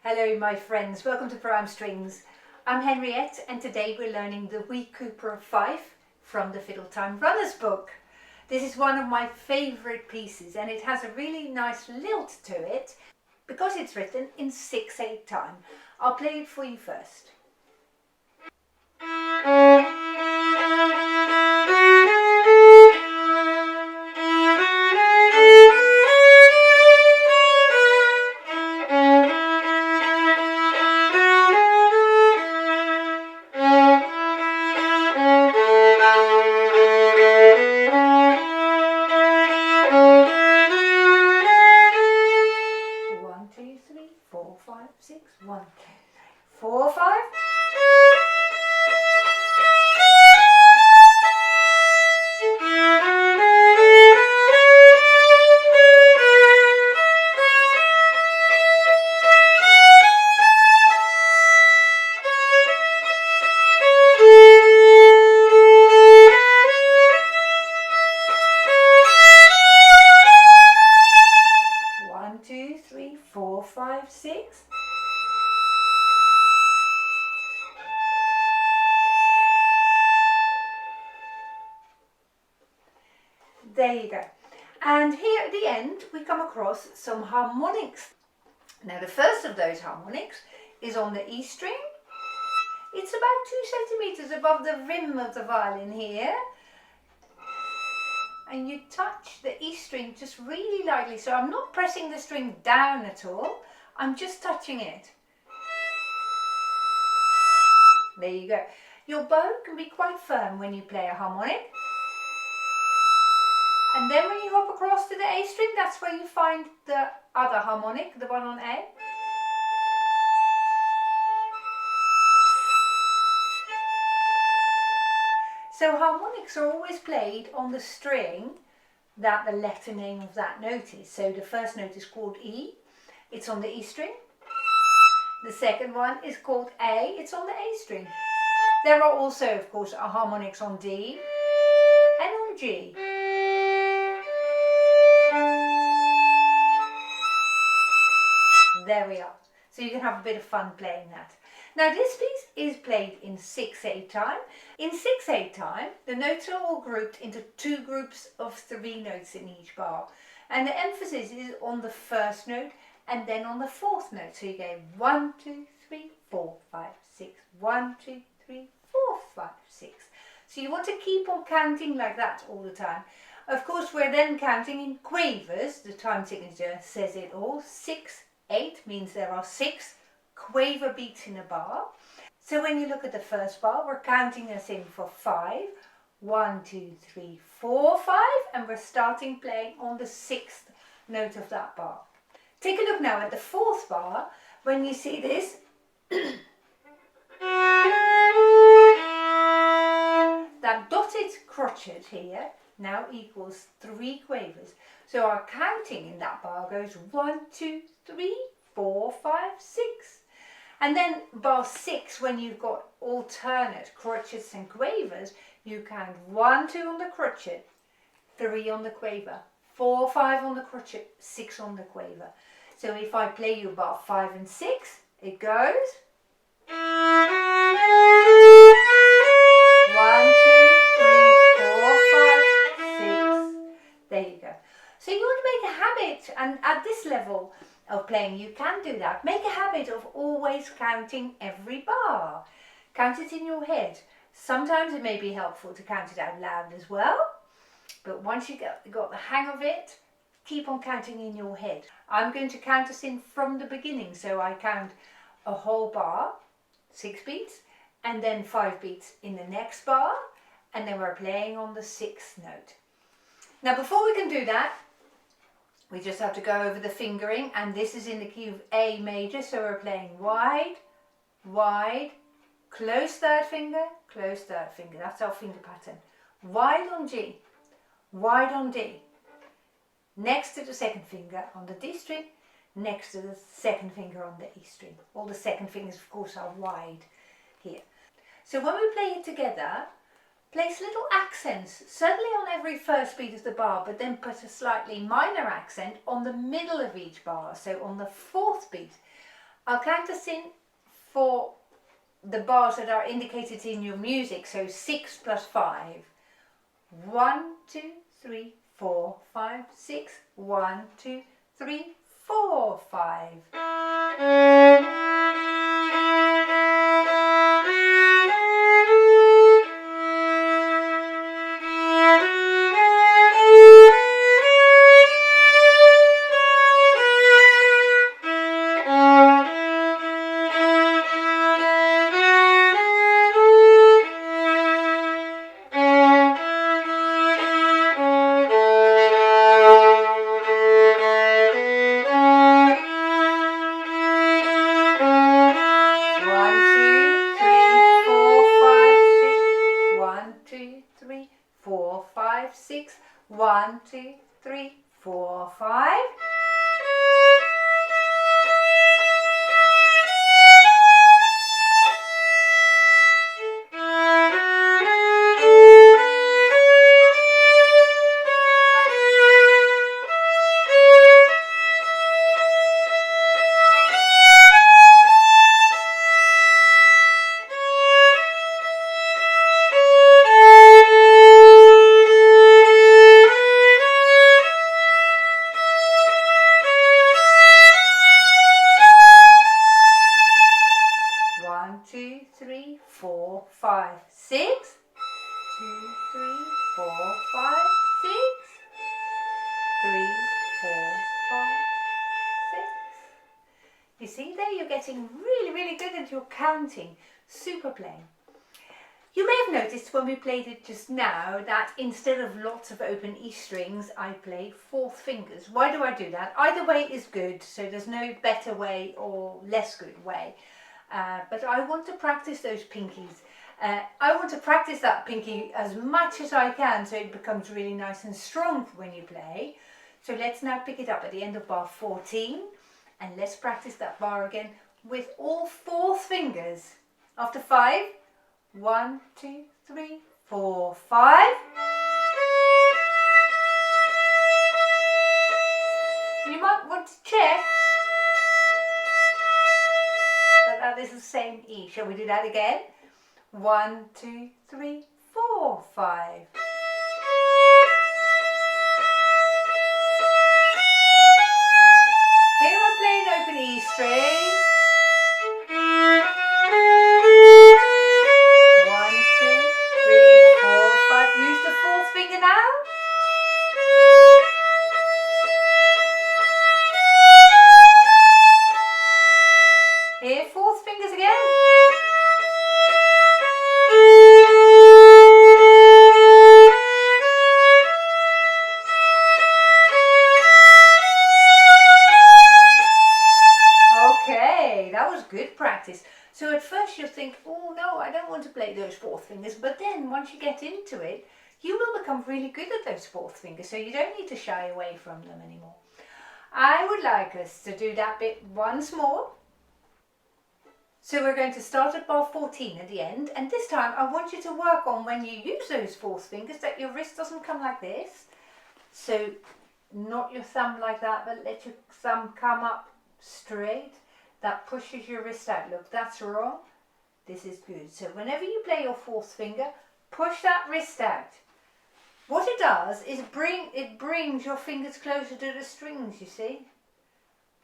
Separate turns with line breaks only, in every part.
Hello my friends, welcome to Prime Strings. I'm Henriette and today we're learning the Wee Cooper of Fife from the Fiddle Time Runners book. This is one of my favourite pieces and it has a really nice lilt to it because it's written in 6/8 time. I'll play it for you first. Four, five, six, 1, 2, 3, 4, 5. One, two, three, four, five, six. There you go. And here at the end we come across some harmonics. Now the first of those harmonics is on the E string. It's about 2 centimeters above the rim of the violin here. And you touch the E string just really lightly. So I'm not pressing the string down at all. I'm just touching it. There you go. Your bow can be quite firm when you play a harmonic. And then when you hop across to the A string, that's where you find the other harmonic, the one on A. So harmonics are always played on the string that the letter name of that note is. So the first note is called E, it's on the E string. The second one is called A, it's on the A string. There are also, of course, harmonics on D and on G. There we are. So you can have a bit of fun playing that. Now this piece is played in 6/8 time. In 6/8 time, the notes are all grouped into 2 groups of 3 notes in each bar. And the emphasis is on the first note and then on the 4th note. So you go 1, 2, 3, 4, 5, 6, 1, 2, 3, 4, 5, 6. So you want to keep on counting like that all the time. Of course, we're then counting in quavers. The time signature says it all. 6/8 means there are 6 quaver beats in a bar. So when you look at the first bar, we're counting us in for 5. 1, 2, 3, 4, 5, and we're starting playing on the 6th note of that bar. Take a look now at the 4th bar. When you see this, that dotted crotchet here now equals 3 quavers. So our counting in that bar goes 1, 2, 3, 4, 5, 6. And then bar 6, when you've got alternate crotchets and quavers, you count 1, 2 on the crotchet, 3 on the quaver, 4, 5 on the crotchet, 6 on the quaver. So if I play you bar 5 and 6, it goes 1, 2, 3, 4, 5, 6. There you go. So you want to make a habit, and at this level of playing you can do that. Make a habit of always counting every bar. Count it in your head. Sometimes it may be helpful to count it out loud as well, but once you got the hang of it, keep on counting in your head. I'm going to count us in from the beginning, so I count a whole bar, 6 beats, and then 5 beats in the next bar, and then we're playing on the 6th note. Now before we can do that, we just have to go over the fingering, and this is in the key of A major, so we're playing wide, wide, close 3rd finger, close 3rd finger. That's our finger pattern. Wide on G, wide on D, next to the 2nd finger on the D string, next to the 2nd finger on the E string. All the 2nd fingers, of course, are wide here. So when we play it together, place little accents, certainly on every first beat of the bar, but then put a slightly minor accent on the middle of each bar, so on the 4th beat. I'll count us in for the bars that are indicated in your music, so 6 plus 5. 1, 2, 3, 4, 5, 6. 1, 2, 3, 4, 5. One, two, three, four, five. One, two, three, four, five, six. 2, 3, 4, 5, 6. 3, 4, 5, 6. You see there, you're getting really good at your counting. Super playing. You may have noticed when we played it just now that instead of lots of open E strings, I play fourth fingers. Why do I do that? Either way is good, so there's no better way or less good way. But I want to practice those pinkies. I want to practice that pinky as much as I can so it becomes really nice and strong when you play. So let's now pick it up at the end of bar 14 and let's practice that bar again with all fourth fingers. After 5, 1, 2, 3, 4, 5. You might want to check that is the same E. Shall we do that again? 1, 2, 3, 4, 5. Here I'm playing open E string. 1, 2, 3, 4, 5. Use the fourth finger now. Here, fourth fingers again. Okay, that was good practice. So at first you'll think, oh no, I don't want to play those fourth fingers. But then once you get into it, you will become really good at those fourth fingers. So you don't need to shy away from them anymore. I would like us to do that bit once more. So we're going to start at bar 14 at the end, and this time I want you to work on when you use those fourth fingers that your wrist doesn't come like this. So not your thumb like that, but let your thumb come up straight. That pushes your wrist out. Look, that's wrong. This is good. So whenever you play your fourth finger, push that wrist out. What it does is it brings your fingers closer to the strings, you see.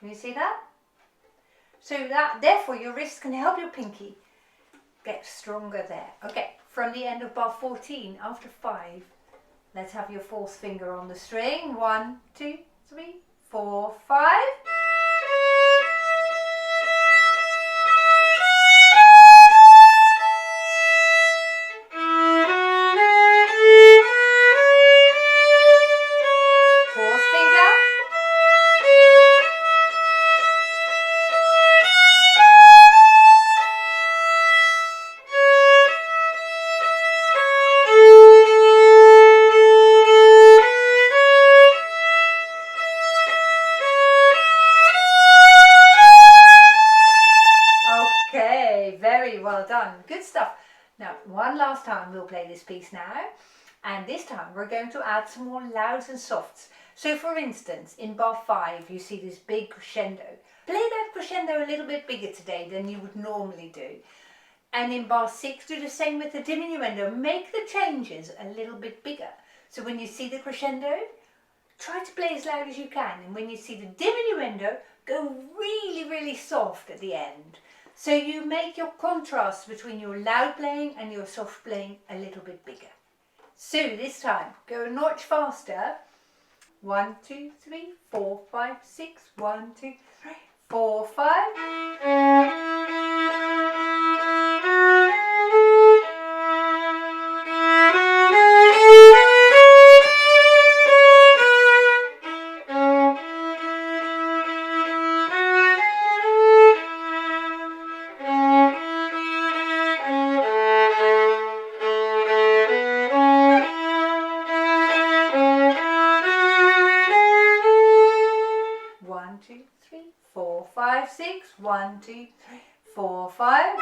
Can you see that? So that, therefore, your wrist can help your pinky get stronger there. Okay, from the end of bar 14, after 5, let's have your fourth finger on the string. 1, 2, 3, 4, 5. Well done, good stuff. Now one last time we'll play this piece now, And this time we're going to add some more louds and softs. So for instance, in bar 5 you see this big crescendo. Play that crescendo a little bit bigger today than you would normally do. And in bar 6 do the same with the diminuendo. Make the changes a little bit bigger. So when you see the crescendo, try to play as loud as you can. And when you see the diminuendo, go really, really soft at the end. So you make your contrast between your loud playing and your soft playing a little bit bigger. So this time, go a notch faster. 1, 2, 3, 4, 5, 6. 1, 2, 3, 4, 5. 1, 2, 3, 4, 5, 6. 1, 2, 3, 4, 5.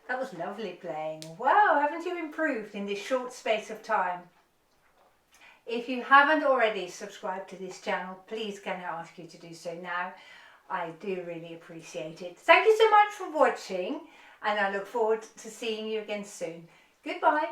That was lovely playing. Wow, haven't you improved in this short space of time? If you haven't already subscribed to this channel, please can I ask you to do so now? I do really appreciate it. Thank you so much for watching, and I look forward to seeing you again soon. Goodbye.